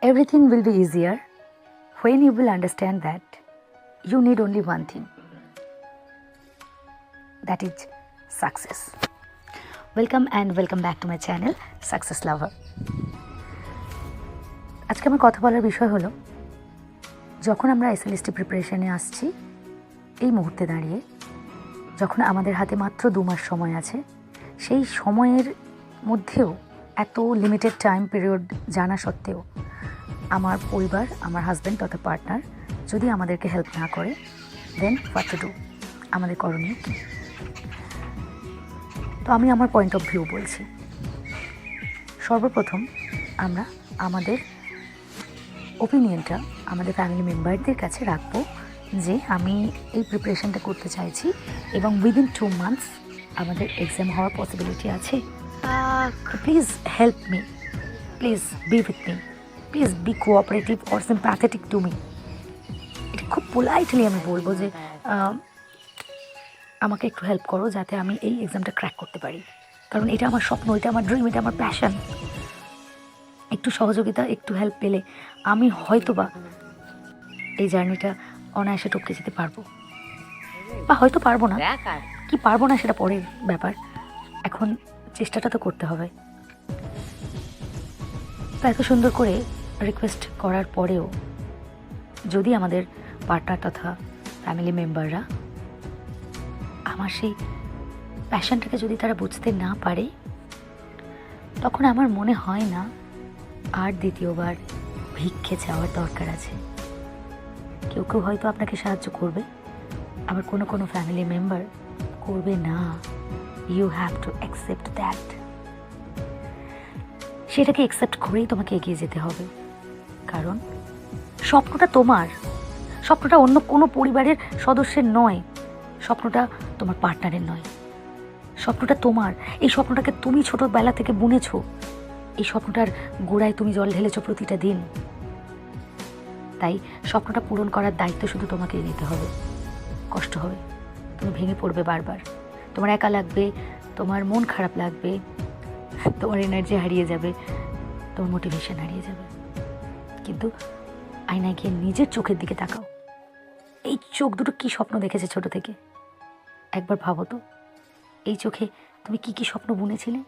Everything will be easier when you will understand that you need only one thing, that is success. Welcome and welcome back to my channel Success Lover. আজকে আমার কথা বলার বিষয় হলো, যখন আমরা SLST প্রিপারেশনে আসছি এই মুহূর্তে দাঁড়িয়ে, যখন আমাদের হাতে মাত্র 2 মাস সময় আছে, সেই সময়ের মধ্যেও এত লিমিটেড টাইম পিরিয়ড জানা সত্ত্বেও আমার পরিবার, আমার হাজব্যান্ড তথা পার্টনার যদি আমাদেরকে হেল্প না করে, দেন হোয়াট টু ডু, আমাদের করণীয় কী? তো আমি আমার পয়েন্ট অফ ভিউ বলছি। সর্বপ্রথম আমরা আমাদের ওপিনিয়নটা আমাদের ফ্যামিলি মেম্বারদের কাছে রাখবো যে আমি এই প্রিপারেশনটা করতে চাইছি এবং উইদিন 2 মান্থস আমাদের এক্সাম হওয়ার পসিবিলিটি আছে। Please help me, please be with me, please be cooperative or sympathetic to me. এটা খুব পোলাইটলি আমি বলবো যে আমাকে একটু হেল্প করো যাতে আমি এই এক্সামটা ক্র্যাক করতে পারি, কারণ এটা আমার স্বপ্ন, এটা আমার ড্রিম, এটা আমার প্যাশন। একটু সহযোগিতা, একটু হেল্প পেলে আমি হয়তোবা এই জার্নিটা অনায়াসে টপকে যেতে পারবো, বা হয়তো পারবো না। কি পারবো না সেটা পরের ব্যাপার, এখন চেষ্টাটা তো করতে হবে। তো এত সুন্দর করে রিকোয়েস্ট করার পরেও যদি আমাদের পার্টনার তথা ফ্যামিলি মেম্বাররা আমার সেই প্যাশনটাকে যদি তারা বুঝতে না পারে, তখন আমার মনে হয় না আর দ্বিতীয়বার ভিক্ষে চাওয়ার দরকার আছে। কেউ কেউ হয়তো আপনাকে সাহায্য করবে, আবার কোনো ফ্যামিলি মেম্বার করবে না। You have to accept that. সেটাকে অ্যাকসেপ্ট করেই তোমাকে এগিয়ে যেতে হবে, কারণ স্বপ্নটা তোমার, স্বপ্নটা অন্য কোনো পরিবারের সদস্যের নয়, স্বপ্নটা তোমার পার্টনারের নয়, স্বপ্নটা তোমার। এই স্বপ্নটাকে তুমি ছোটোবেলা থেকে বুনেছো, এই স্বপ্নটার গোড়ায় তুমি জল ঢেলেছো প্রতিটা দিন। তাই স্বপ্নটা পূরণ করার দায়িত্ব শুধু তোমাকেই নিতে হবে। কষ্ট হবে, তুমি ভেঙে পড়বে বারবার, তোমার একা লাগবে, তোমার মন খারাপ লাগবে, তোমার এনার্জি হারিয়ে যাবে, তোমার মোটিভেশন হারিয়ে যাবে। কিন্তু আয়নায় গিয়ে নিজের চোখের দিকে তাকাও। এই চোখ দুটো কী স্বপ্ন দেখেছে ছোট থেকে, একবার ভাবো তো। এই চোখে তুমি কি কি স্বপ্ন বুনেছিলে?